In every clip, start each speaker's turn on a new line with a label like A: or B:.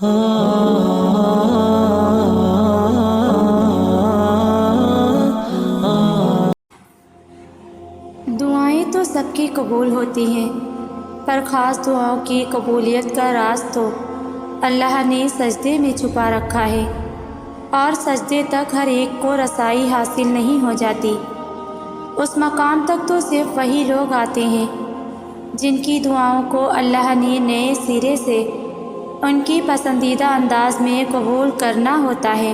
A: دعائیں تو سب کی قبول ہوتی ہیں، پر خاص دعاؤں کی قبولیت کا راز تو اللہ نے سجدے میں چھپا رکھا ہے، اور سجدے تک ہر ایک کو رسائی حاصل نہیں ہو جاتی۔ اس مقام تک تو صرف وہی لوگ آتے ہیں جن کی دعاؤں کو اللہ نے نئے سرے سے ان کی پسندیدہ انداز میں قبول کرنا ہوتا ہے۔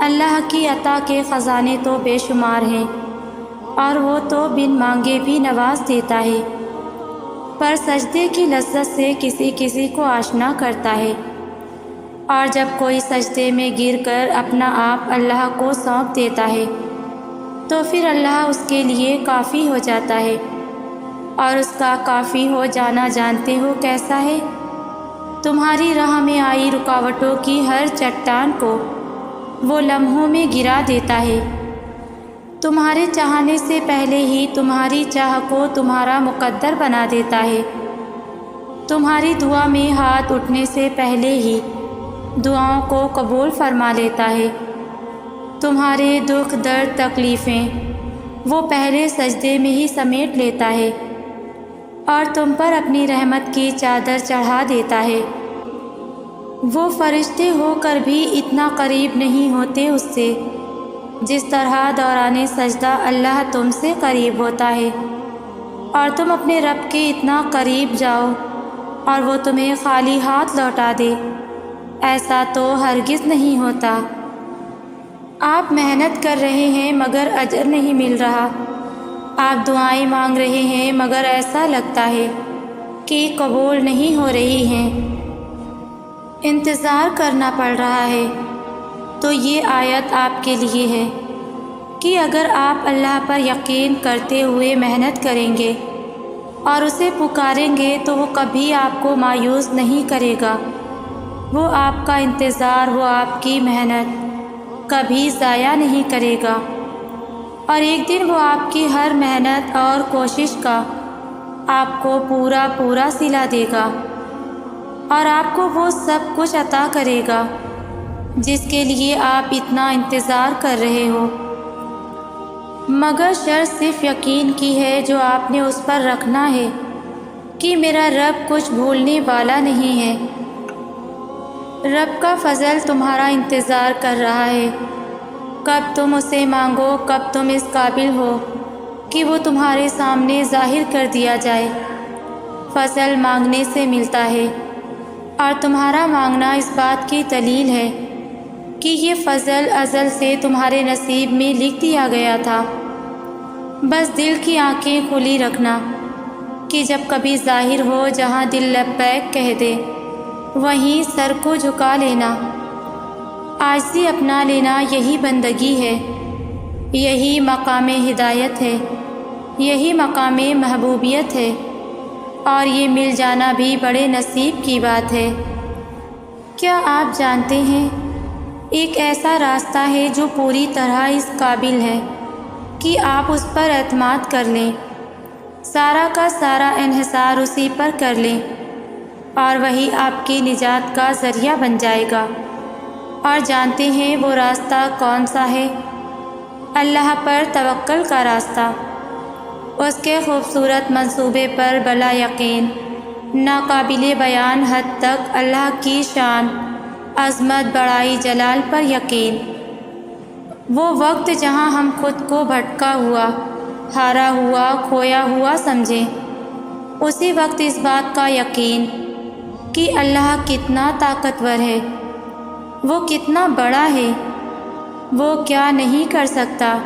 A: اللہ کی عطا کے خزانے تو بے شمار ہیں، اور وہ تو بن مانگے بھی نواز دیتا ہے، پر سجدے کی لذت سے کسی کسی کو آشنا کرتا ہے، اور جب کوئی سجدے میں گر کر اپنا آپ اللہ کو سونپ دیتا ہے تو پھر اللہ اس کے لیے کافی ہو جاتا ہے۔ اور اس کا کافی ہو جانا جانتے ہو کیسا ہے؟ تمہاری راہ میں آئی رکاوٹوں کی ہر چٹان کو وہ لمحوں میں گرا دیتا ہے، تمہارے چاہنے سے پہلے ہی تمہاری چاہ کو تمہارا مقدر بنا دیتا ہے، تمہاری دعا میں ہاتھ اٹھنے سے پہلے ہی دعاؤں کو قبول فرما لیتا ہے، تمہارے دکھ درد تکلیفیں وہ پہلے سجدے میں ہی سمیٹ لیتا ہے، اور تم پر اپنی رحمت کی چادر چڑھا دیتا ہے۔ وہ فرشتے ہو کر بھی اتنا قریب نہیں ہوتے اس سے جس طرح دوران سجدہ اللہ تم سے قریب ہوتا ہے، اور تم اپنے رب کے اتنا قریب جاؤ اور وہ تمہیں خالی ہاتھ لوٹا دے، ایسا تو ہرگز نہیں ہوتا۔ آپ محنت کر رہے ہیں مگر اجر نہیں مل رہا، آپ دعائیں مانگ رہے ہیں مگر ایسا لگتا ہے کہ قبول نہیں ہو رہی ہیں، انتظار کرنا پڑ رہا ہے، تو یہ آیت آپ کے لیے ہے کہ اگر آپ اللہ پر یقین کرتے ہوئے محنت کریں گے اور اسے پکاریں گے تو وہ کبھی آپ کو مایوس نہیں کرے گا، وہ آپ کا انتظار، وہ آپ کی محنت کبھی ضائع نہیں کرے گا، اور ایک دن وہ آپ کی ہر محنت اور کوشش کا آپ کو پورا صلہ دے گا، اور آپ کو وہ سب کچھ عطا کرے گا جس کے لیے آپ اتنا انتظار کر رہے ہو۔ مگر شرط صرف یقین کی ہے جو آپ نے اس پر رکھنا ہے کہ میرا رب کچھ بھولنے والا نہیں ہے۔ رب کا فضل تمہارا انتظار کر رہا ہے، کب تم اسے مانگو، کب تم اس قابل ہو کہ وہ تمہارے سامنے ظاہر کر دیا جائے۔ فضل مانگنے سے ملتا ہے، اور تمہارا مانگنا اس بات کی دلیل ہے کہ یہ فضل ازل سے تمہارے نصیب میں لکھ دیا گیا تھا۔ بس دل کی آنکھیں کھلی رکھنا کہ جب کبھی ظاہر ہو جہاں دل لبیک کہہ دے وہیں سر کو جھکا لینا، عاجزی اپنا لینا، یہی بندگی ہے، یہی مقام ہدایت ہے، یہی مقام محبوبیت ہے، اور یہ مل جانا بھی بڑے نصیب کی بات ہے۔ کیا آپ جانتے ہیں ایک ایسا راستہ ہے جو پوری طرح اس قابل ہے کہ آپ اس پر اعتماد کر لیں، سارا کا سارا انحصار اسی پر کر لیں، اور وہی آپ کی نجات کا ذریعہ بن جائے گا۔ اور جانتے ہیں وہ راستہ کون سا ہے؟ اللہ پر توکل کا راستہ، اس کے خوبصورت منصوبے پر بلا یقین، ناقابل بیان حد تک اللہ کی شان، عظمت، بڑائی، جلال پر یقین۔ وہ وقت جہاں ہم خود کو بھٹکا ہوا، ہارا ہوا، کھویا ہوا سمجھیں، اسی وقت اس بات کا یقین کہ اللہ کتنا طاقتور ہے، وہ کتنا بڑا ہے، وہ کیا نہیں کر سکتا۔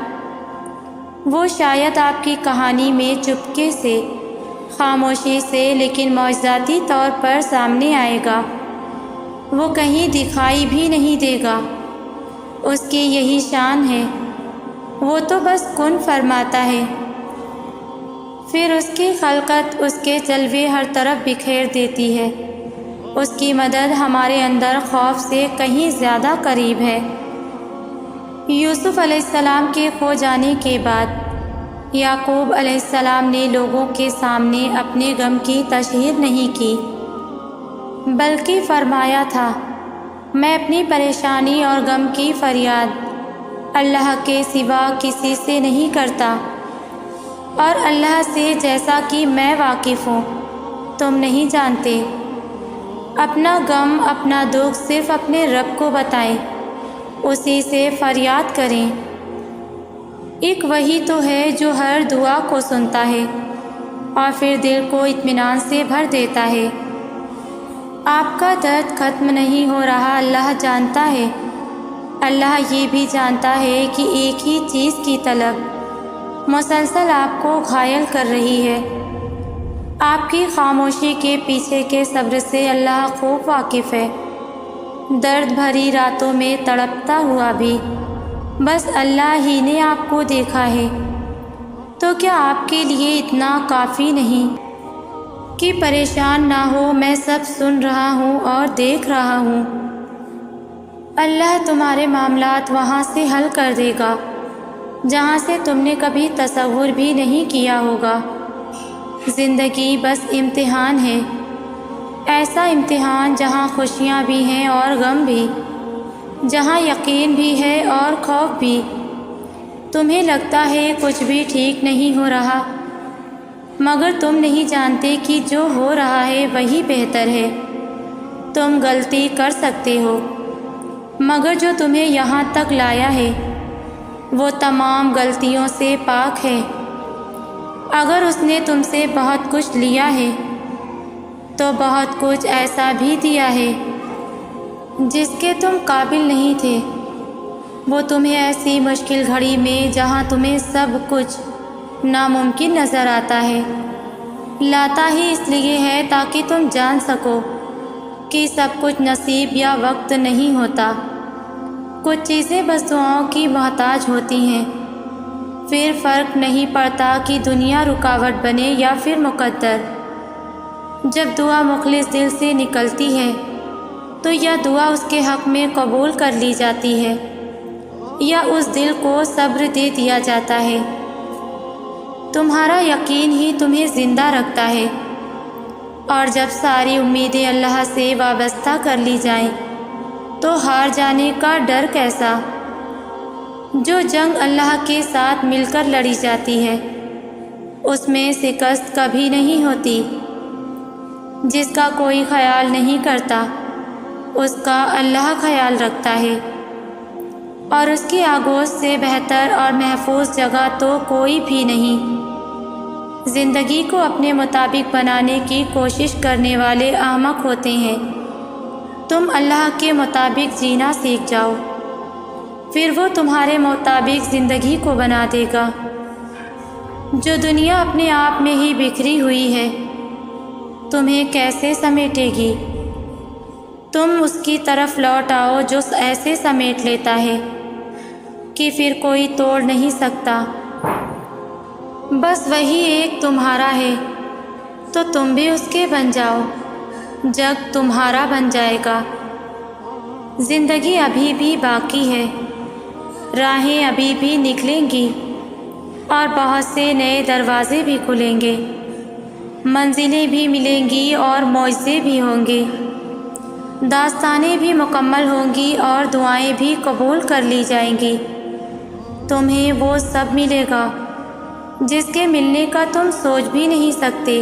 A: وہ شاید آپ کی کہانی میں چپکے سے، خاموشی سے، لیکن معجزاتی طور پر سامنے آئے گا، وہ کہیں دکھائی بھی نہیں دے گا، اس کی یہی شان ہے، وہ تو بس کن فرماتا ہے، پھر اس کی خلقت اس کے جلوے ہر طرف بکھیر دیتی ہے۔ اس کی مدد ہمارے اندر خوف سے کہیں زیادہ قریب ہے۔ یوسف علیہ السلام کے کھو جانے کے بعد یعقوب علیہ السلام نے لوگوں کے سامنے اپنے غم کی تشہیر نہیں کی، بلکہ فرمایا تھا، میں اپنی پریشانی اور غم کی فریاد اللہ کے سوا کسی سے نہیں کرتا، اور اللہ سے جیسا کہ میں واقف ہوں تم نہیں جانتے۔ اپنا غم اپنا دکھ صرف اپنے رب کو بتائیں، اسی سے فریاد کریں۔ ایک وہی تو ہے جو ہر دعا کو سنتا ہے اور پھر دل کو اطمینان سے بھر دیتا ہے۔ آپ کا درد ختم نہیں ہو رہا، اللہ جانتا ہے۔ اللہ یہ بھی جانتا ہے کہ ایک ہی چیز کی طلب مسلسل آپ کو گھائل کر رہی ہے۔ آپ کی خاموشی کے پیچھے کے صبر سے اللہ خوب واقف ہے۔ درد بھری راتوں میں تڑپتا ہوا بھی بس اللہ ہی نے آپ کو دیکھا ہے، تو کیا آپ کے لیے اتنا کافی نہیں کہ پریشان نہ ہو؟ میں سب سن رہا ہوں اور دیکھ رہا ہوں۔ اللہ تمہارے معاملات وہاں سے حل کر دے گا جہاں سے تم نے کبھی تصور بھی نہیں کیا ہوگا۔ زندگی بس امتحان ہے، ایسا امتحان جہاں خوشیاں بھی ہیں اور غم بھی، جہاں یقین بھی ہے اور خوف بھی۔ تمہیں لگتا ہے کچھ بھی ٹھیک نہیں ہو رہا، مگر تم نہیں جانتے کہ جو ہو رہا ہے وہی بہتر ہے۔ تم غلطی کر سکتے ہو، مگر جو تمہیں یہاں تک لایا ہے وہ تمام غلطیوں سے پاک ہے۔ اگر اس نے تم سے بہت کچھ لیا ہے تو بہت کچھ ایسا بھی دیا ہے جس کے تم قابل نہیں تھے۔ وہ تمہیں ایسی مشکل گھڑی میں جہاں تمہیں سب کچھ ناممکن نظر آتا ہے لاتا ہی اس لیے ہے تاکہ تم جان سکو کہ سب کچھ نصیب یا وقت نہیں ہوتا۔ کچھ چیزیں بس دعاؤں کی محتاج ہوتی ہیں، پھر فرق نہیں پڑتا کہ دنیا رکاوٹ بنے یا پھر مقدر۔ جب دعا مخلص دل سے نکلتی ہے تو یا دعا اس کے حق میں قبول کر لی جاتی ہے یا اس دل کو صبر دے دیا جاتا ہے۔ تمہارا یقین ہی تمہیں زندہ رکھتا ہے، اور جب ساری امیدیں اللہ سے وابستہ کر لی جائیں تو ہار جانے کا ڈر کیسا؟ جو جنگ اللہ کے ساتھ مل کر لڑی جاتی ہے اس میں شکست کبھی نہیں ہوتی۔ جس کا کوئی خیال نہیں کرتا اس کا اللہ خیال رکھتا ہے، اور اس کی آغوش سے بہتر اور محفوظ جگہ تو کوئی بھی نہیں۔ زندگی کو اپنے مطابق بنانے کی کوشش کرنے والے احمق ہوتے ہیں۔ تم اللہ کے مطابق جینا سیکھ جاؤ، پھر وہ تمہارے مطابق زندگی کو بنا دے گا۔ جو دنیا اپنے آپ میں ہی بکھری ہوئی ہے تمہیں کیسے سمیٹے گی؟ تم اس کی طرف لوٹ آؤ جو ایسے سمیٹ لیتا ہے کہ پھر کوئی توڑ نہیں سکتا۔ بس وہی ایک تمہارا ہے تو تم بھی اس کے بن جاؤ، جگ تمہارا بن جائے گا۔ زندگی ابھی بھی باقی ہے، راہیں ابھی بھی نکلیں گی اور بہت سے نئے دروازے بھی کھلیں گے، منزلیں بھی ملیں گی اور معجزے بھی ہوں گے، داستانیں بھی مکمل ہوں گی اور دعائیں بھی قبول کر لی جائیں گی۔ تمہیں وہ سب ملے گا جس کے ملنے کا تم سوچ بھی نہیں سکتے۔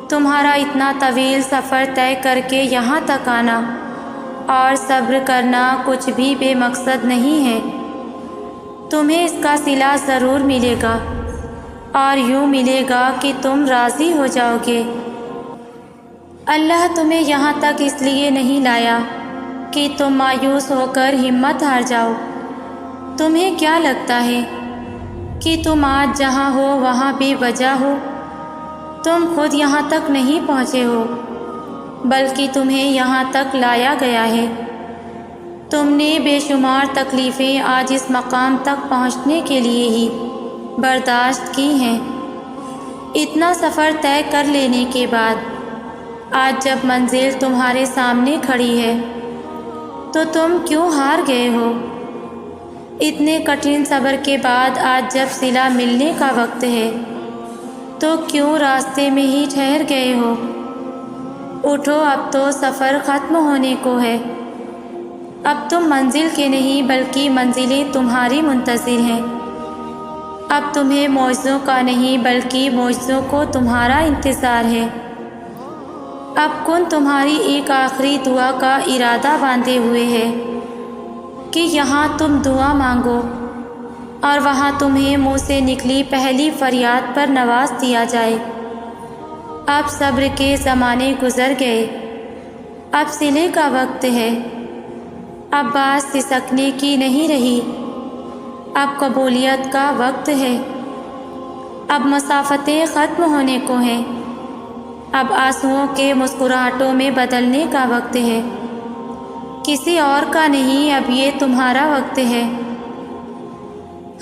A: تمہارا اتنا طویل سفر طے کر کے یہاں تک آنا اور صبر کرنا کچھ بھی بے مقصد نہیں ہے۔ تمہیں اس کا صلہ ضرور ملے گا، اور یوں ملے گا کہ تم راضی ہو جاؤ گے۔ اللہ تمہیں یہاں تک اس لیے نہیں لایا کہ تم مایوس ہو کر ہمت ہار جاؤ۔ تمہیں کیا لگتا ہے کہ تم آج جہاں ہو وہاں بے وجہ ہو؟ تم خود یہاں تک نہیں پہنچے ہو، بلکہ تمہیں یہاں تک لایا گیا ہے۔ تم نے بے شمار تکلیفیں آج اس مقام تک پہنچنے کے لیے ہی برداشت کی ہیں۔ اتنا سفر طے کر لینے کے بعد آج جب منزل تمہارے سامنے کھڑی ہے تو تم کیوں ہار گئے ہو؟ اتنے کٹھن صبر کے بعد آج جب صلہ ملنے کا وقت ہے تو کیوں راستے میں ہی ٹھہر گئے ہو؟ اٹھو، اب تو سفر ختم ہونے کو ہے۔ اب تم منزل کے نہیں بلکہ منزلیں تمہاری منتظر ہیں۔ اب تمہیں معجزوں کا نہیں بلکہ معجزوں کو تمہارا انتظار ہے۔ اب کن تمہاری ایک آخری دعا کا ارادہ باندھے ہوئے ہے کہ یہاں تم دعا مانگو اور وہاں تمہیں منہ سے نکلی پہلی فریاد پر نواز دیا جائے۔ اب صبر کے زمانے گزر گئے، اب صلے کا وقت ہے۔ اب بات سسکنے کی نہیں رہی، اب قبولیت کا وقت ہے۔ اب مسافتیں ختم ہونے کو ہیں، اب آنسوؤں کے مسکراہٹوں میں بدلنے کا وقت ہے۔ کسی اور کا نہیں، اب یہ تمہارا وقت ہے۔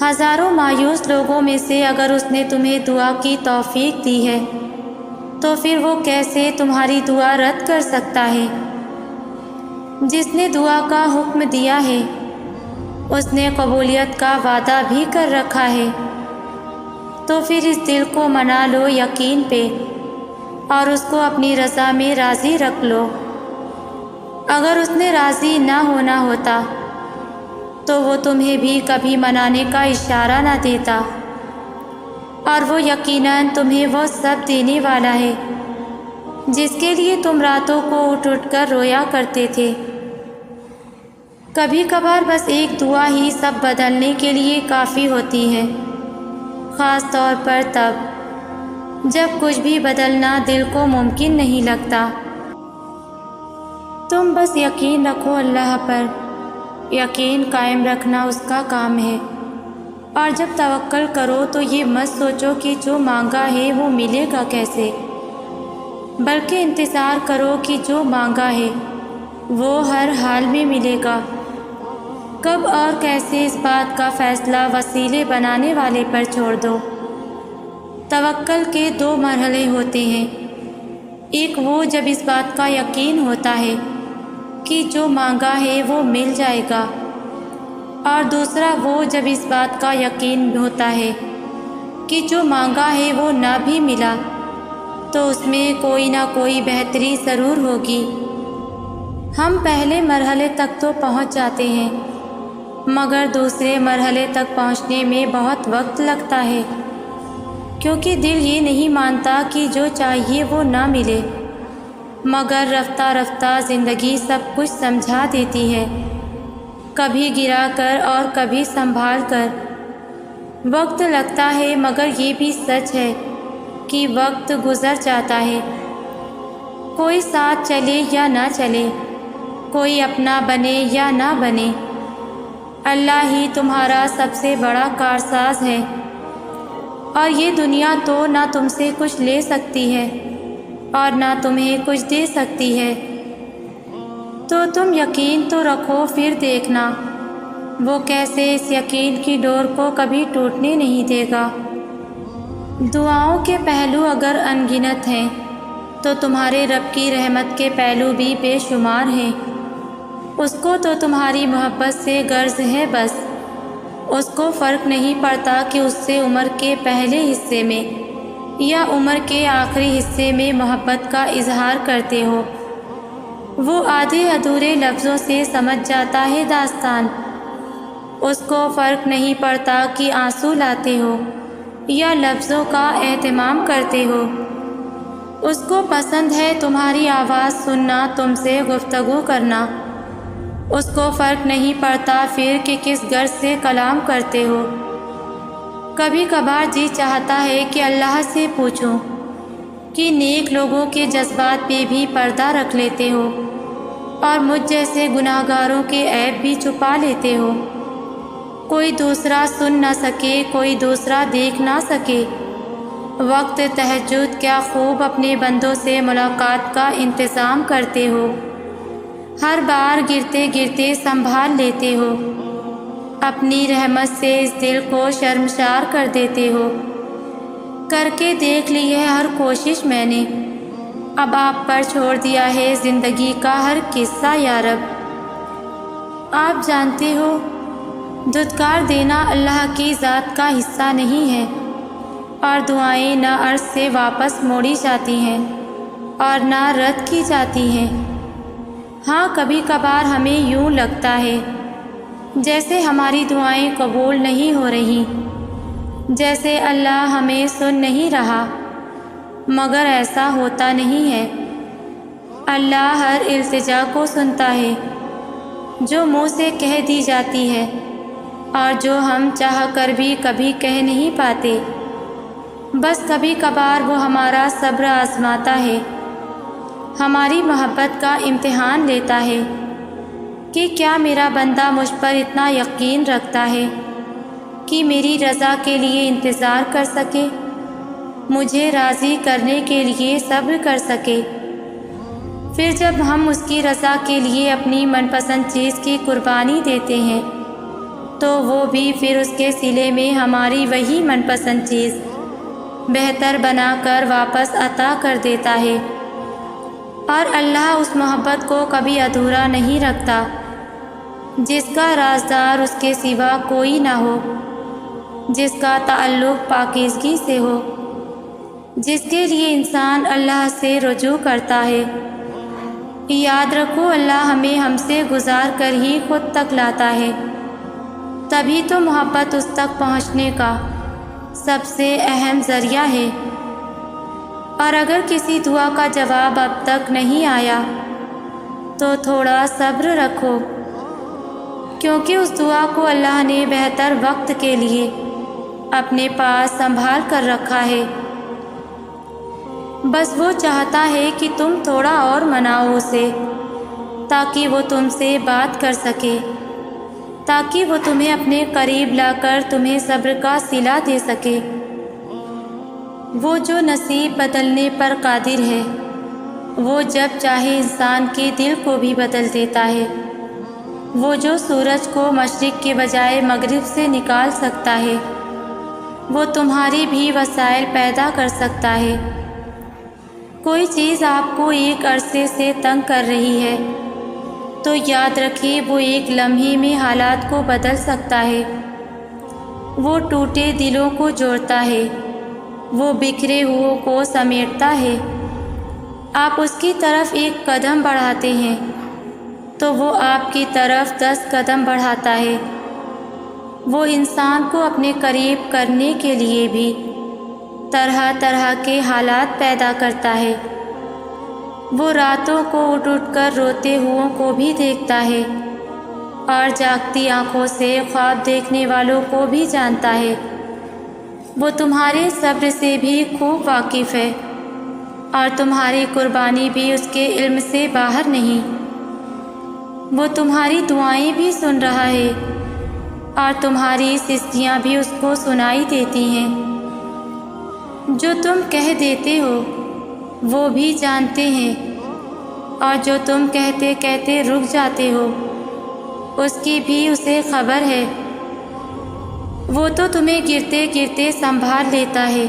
A: ہزاروں مایوس لوگوں میں سے اگر اس نے تمہیں دعا کی توفیق دی ہے تو پھر وہ کیسے تمہاری دعا رد کر سکتا ہے؟ جس نے دعا کا حکم دیا ہے اس نے قبولیت کا وعدہ بھی کر رکھا ہے، تو پھر اس دل کو منا لو یقین پہ اور اس کو اپنی رضا میں راضی رکھ لو۔ اگر اس نے راضی نہ ہونا ہوتا تو وہ تمہیں بھی کبھی منانے کا اشارہ نہ دیتا، اور وہ یقیناً تمہیں وہ سب دینے والا ہے جس کے لیے تم راتوں کو اٹھ اٹھ کر رویا کرتے تھے۔ کبھی کبھار بس ایک دعا ہی سب بدلنے کے لیے کافی ہوتی ہے، خاص طور پر تب جب کچھ بھی بدلنا دل کو ممکن نہیں لگتا۔ تم بس یقین رکھو اللہ پر، یقین قائم رکھنا اس کا کام ہے، اور جب توکل کرو تو یہ مت سوچو کہ جو مانگا ہے وہ ملے گا کیسے، بلکہ انتظار کرو کہ جو مانگا ہے وہ ہر حال میں ملے گا۔ کب اور کیسے اس بات کا فیصلہ وسیلے بنانے والے پر چھوڑ دو۔ توکل کے دو مرحلے ہوتے ہیں، ایک وہ جب اس بات کا یقین ہوتا ہے کہ جو مانگا ہے وہ مل جائے گا، اور دوسرا وہ جب اس بات کا یقین ہوتا ہے کہ جو مانگا ہے وہ نہ بھی ملا تو اس میں کوئی نہ کوئی بہتری ضرور ہوگی۔ ہم پہلے مرحلے تک تو پہنچ جاتے ہیں مگر دوسرے مرحلے تک پہنچنے میں بہت وقت لگتا ہے، کیونکہ دل یہ نہیں مانتا کہ جو چاہیے وہ نہ ملے، مگر رفتہ رفتہ زندگی سب کچھ سمجھا دیتی ہے، کبھی گرا کر اور کبھی سنبھال کر۔ وقت لگتا ہے مگر یہ بھی سچ ہے کہ وقت گزر جاتا ہے۔ کوئی ساتھ چلے یا نہ چلے، کوئی اپنا بنے یا نہ بنے، اللہ ہی تمہارا سب سے بڑا کارساز ہے، اور یہ دنیا تو نہ تم سے کچھ لے سکتی ہے اور نہ تمہیں کچھ دے سکتی ہے۔ تو تم یقین تو رکھو، پھر دیکھنا وہ کیسے اس یقین کی ڈور کو کبھی ٹوٹنے نہیں دے گا۔ دعاؤں کے پہلو اگر ان گنت ہیں تو تمہارے رب کی رحمت کے پہلو بھی بے شمار ہیں۔ اس کو تو تمہاری محبت سے غرض ہے بس، اس کو فرق نہیں پڑتا کہ اس سے عمر کے پہلے حصے میں یا عمر کے آخری حصے میں محبت کا اظہار کرتے ہو۔ وہ آدھے ادھورے لفظوں سے سمجھ جاتا ہے داستان۔ اس کو فرق نہیں پڑتا کہ آنسو لاتے ہو یا لفظوں کا اہتمام کرتے ہو۔ اس کو پسند ہے تمہاری آواز سننا، تم سے گفتگو کرنا۔ اس کو فرق نہیں پڑتا پھر کہ کس غرض سے کلام کرتے ہو۔ کبھی کبھار جی چاہتا ہے کہ اللہ سے پوچھوں کہ نیک لوگوں کے جذبات پہ بھی پردہ رکھ لیتے ہو اور مجھ جیسے گناہ گاروں کے عیب بھی چھپا لیتے ہو۔ کوئی دوسرا سن نہ سکے، کوئی دوسرا دیکھ نہ سکے۔ وقت تہجد کیا خوب اپنے بندوں سے ملاقات کا انتظام کرتے ہو، ہر بار گرتے گرتے سنبھال لیتے ہو، اپنی رحمت سے اس دل کو شرمسار کر دیتے ہو۔ کر کے دیکھ لی ہے ہر کوشش میں نے، اب آپ پر چھوڑ دیا ہے زندگی کا ہر قصہ یا رب۔ آپ جانتے ہو دھتکار دینا اللہ کی ذات کا حصہ نہیں ہے، اور دعائیں نہ عرض سے واپس موڑی جاتی ہیں۔ اور نہ رد کی جاتی ہیں۔ ہاں کبھی کبھار ہمیں یوں لگتا ہے جیسے ہماری دعائیں قبول نہیں ہو رہی، جیسے اللہ ہمیں سن نہیں رہا، مگر ایسا ہوتا نہیں ہے۔ اللہ ہر التجا کو سنتا ہے جو منہ سے کہہ دی جاتی ہے اور جو ہم چاہ کر بھی کبھی کہہ نہیں پاتے۔ بس کبھی کبھار وہ ہمارا صبر آزماتا ہے، ہماری محبت کا امتحان لیتا ہے کہ کیا میرا بندہ مجھ پر اتنا یقین رکھتا ہے کہ میری رضا کے لیے انتظار کر سکے، مجھے راضی کرنے کے لیے صبر کر سکے۔ پھر جب ہم اس کی رضا کے لیے اپنی من پسند چیز کی قربانی دیتے ہیں تو وہ بھی پھر اس کے صلے میں ہماری وہی من پسند چیز بہتر بنا کر واپس عطا کر دیتا ہے۔ اور اللہ اس محبت کو کبھی ادھورا نہیں رکھتا جس کا رازدار اس کے سوا کوئی نہ ہو، جس کا تعلق پاکیزگی سے ہو، جس کے لیے انسان اللہ سے رجوع کرتا ہے۔ یاد رکھو اللہ ہمیں ہم سے گزار کر ہی خود تک لاتا ہے، تبھی تو محبت اس تک پہنچنے کا سب سے اہم ذریعہ ہے۔ اور اگر کسی دعا کا جواب اب تک نہیں آیا تو تھوڑا صبر رکھو، کیونکہ اس دعا کو اللہ نے بہتر وقت کے لیے اپنے پاس سنبھال کر رکھا ہے۔ بس وہ چاہتا ہے کہ تم تھوڑا اور مناؤ اسے، تاکہ وہ تم سے بات کر سکے، تاکہ وہ تمہیں اپنے قریب لا کر تمہیں صبر کا صلہ دے سکے۔ وہ جو نصیب بدلنے پر قادر ہے، وہ جب چاہے انسان کے دل کو بھی بدل دیتا ہے۔ وہ جو سورج کو مشرق کے بجائے مغرب سے نکال سکتا ہے، وہ تمہاری بھی وسائل پیدا کر سکتا ہے۔ کوئی چیز آپ کو ایک عرصے سے تنگ کر رہی ہے تو یاد رکھیے وہ ایک لمحے میں حالات کو بدل سکتا ہے۔ وہ ٹوٹے دلوں کو جوڑتا ہے، وہ بکھرے ہوئوں کو سمیٹتا ہے۔ آپ اس کی طرف ایک قدم بڑھاتے ہیں تو وہ آپ کی طرف 10 قدم بڑھاتا ہے۔ وہ انسان کو اپنے قریب کرنے کے لیے بھی طرح طرح کے حالات پیدا کرتا ہے۔ وہ راتوں کو اٹھ اٹھ کر روتے ہوئوں کو بھی دیکھتا ہے اور جاگتی آنکھوں سے خواب دیکھنے والوں کو بھی جانتا ہے۔ وہ تمہارے صبر سے بھی خوب واقف ہے اور تمہاری قربانی بھی اس کے علم سے باہر نہیں۔ وہ تمہاری دعائیں بھی سن رہا ہے اور تمہاری سستیاں بھی اس کو سنائی دیتی ہیں۔ جو تم کہہ دیتے ہو وہ بھی جانتے ہیں، اور جو تم کہتے کہتے رک جاتے ہو اس کی بھی اسے خبر ہے۔ وہ تو تمہیں گرتے گرتے سنبھال لیتا ہے۔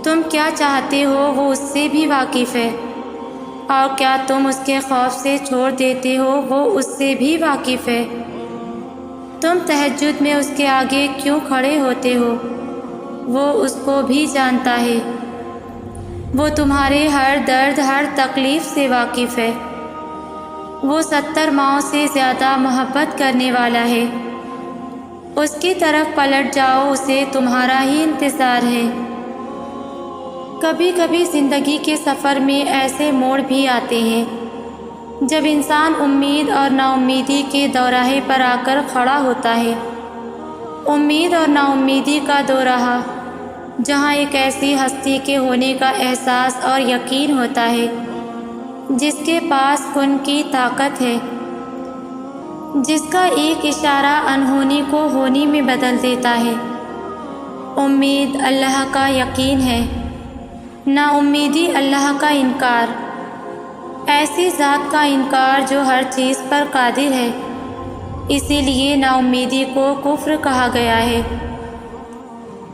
A: تم کیا چاہتے ہو وہ اس سے بھی واقف ہے، اور کیا تم اس کے خوف سے چھوڑ دیتے ہو وہ اس سے بھی واقف ہے۔ تم تہجد میں اس کے آگے کیوں کھڑے ہوتے ہو وہ اس کو بھی جانتا ہے۔ وہ تمہارے ہر درد ہر تکلیف سے واقف ہے۔ وہ 70 ماؤں سے زیادہ محبت کرنے والا ہے۔ اس کی طرف پلٹ جاؤ، اسے تمہارا ہی انتظار ہے۔ کبھی کبھی زندگی کے سفر میں ایسے موڑ بھی آتے ہیں جب انسان امید اور نا امیدی کے دوراہے پر آ کر کھڑا ہوتا ہے۔ امید اور نا امیدی کا دوراہا، جہاں ایک ایسی ہستی کے ہونے کا احساس اور یقین ہوتا ہے جس کے پاس کن کی طاقت ہے، جس کا ایک اشارہ انہونی کو ہونی میں بدل دیتا ہے۔ امید اللہ کا یقین ہے، نا امیدی اللہ کا انکار، ایسی ذات کا انکار جو ہر چیز پر قادر ہے۔ اسی لیے نا امیدی کو کفر کہا گیا ہے۔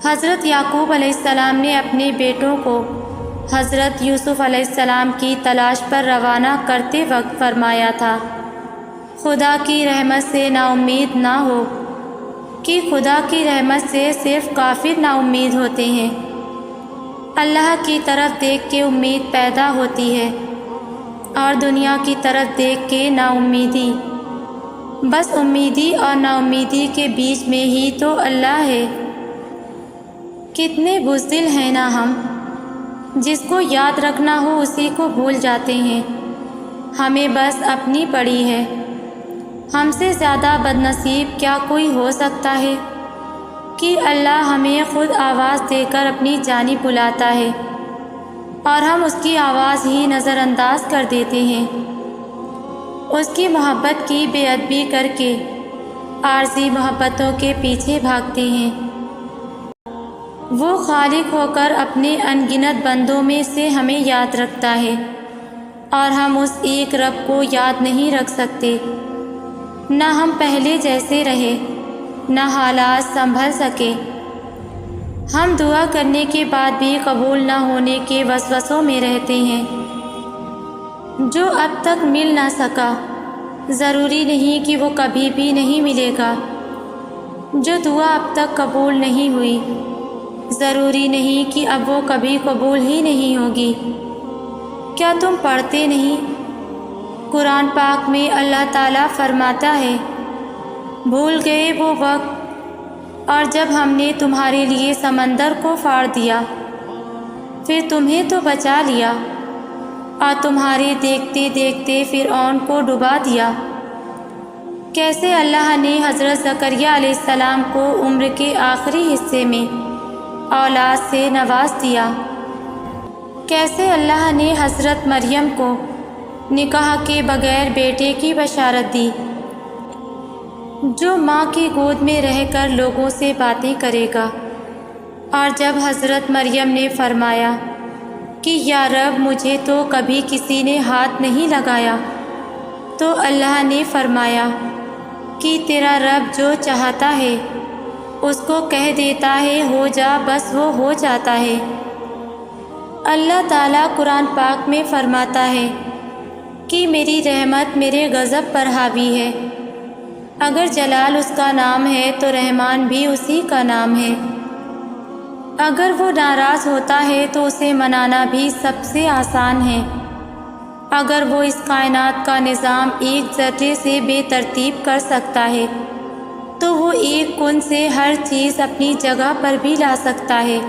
A: حضرت یعقوب علیہ السلام نے اپنے بیٹوں کو حضرت یوسف علیہ السلام کی تلاش پر روانہ کرتے وقت فرمایا تھا، خدا کی رحمت سے نا امید نہ ہو، کہ خدا کی رحمت سے صرف کافر نا امید ہوتے ہیں۔ اللہ کی طرف دیکھ کے امید پیدا ہوتی ہے اور دنیا کی طرف دیکھ کے نا امیدی۔ بس امیدی اور نا امیدی کے بیچ میں ہی تو اللہ ہے۔ کتنے بزدل ہیں نا ہم، جس کو یاد رکھنا ہو اسی کو بھول جاتے ہیں۔ ہمیں بس اپنی پڑی ہے۔ ہم سے زیادہ بد نصیب کیا کوئی ہو سکتا ہے کہ اللہ ہمیں خود آواز دے کر اپنی جانب بلاتا ہے اور ہم اس کی آواز ہی نظر انداز کر دیتے ہیں، اس کی محبت کی بے ادبی کر کے عارضی محبتوں کے پیچھے بھاگتے ہیں۔ وہ خالق ہو کر اپنے ان گنت بندوں میں سے ہمیں یاد رکھتا ہے اور ہم اس ایک رب کو یاد نہیں رکھ سکتے۔ نہ ہم پہلے جیسے رہے، نہ حالات سنبھل سکے۔ ہم دعا کرنے کے بعد بھی قبول نہ ہونے کے وسوسوں میں رہتے ہیں۔ جو اب تک مل نہ سکا ضروری نہیں کہ وہ کبھی بھی نہیں ملے گا۔ جو دعا اب تک قبول نہیں ہوئی ضروری نہیں کہ اب وہ کبھی قبول ہی نہیں ہوگی۔ کیا تم پڑھتے نہیں؟ قرآن پاک میں اللہ تعالیٰ فرماتا ہے، بھول گئے وہ وقت اور جب ہم نے تمہارے لیے سمندر کو پھاڑ دیا، پھر تمہیں تو بچا لیا اور تمہارے دیکھتے دیکھتے فرعون کو ڈبا دیا۔ کیسے اللہ نے حضرت زکریا علیہ السلام کو عمر کے آخری حصے میں اولاد سے نواز دیا۔ کیسے اللہ نے حضرت مریم کو نکاح کے بغیر بیٹے کی بشارت دی، جو ماں کی گود میں رہ کر لوگوں سے باتیں کرے گا۔ اور جب حضرت مریم نے فرمایا کہ یا رب مجھے تو کبھی کسی نے ہاتھ نہیں لگایا، تو اللہ نے فرمایا کہ تیرا رب جو چاہتا ہے اس کو کہہ دیتا ہے ہو جا، بس وہ ہو جاتا ہے۔ اللہ تعالیٰ قرآن پاک میں فرماتا ہے کہ میری رحمت میرے غضب پر حاوی ہے۔ اگر جلال اس کا نام ہے تو رحمان بھی اسی کا نام ہے۔ اگر وہ ناراض ہوتا ہے تو اسے منانا بھی سب سے آسان ہے۔ اگر وہ اس کائنات کا نظام ایک ذرے سے بے ترتیب کر سکتا ہے تو وہ ایک کن سے ہر چیز اپنی جگہ پر بھی لا سکتا ہے۔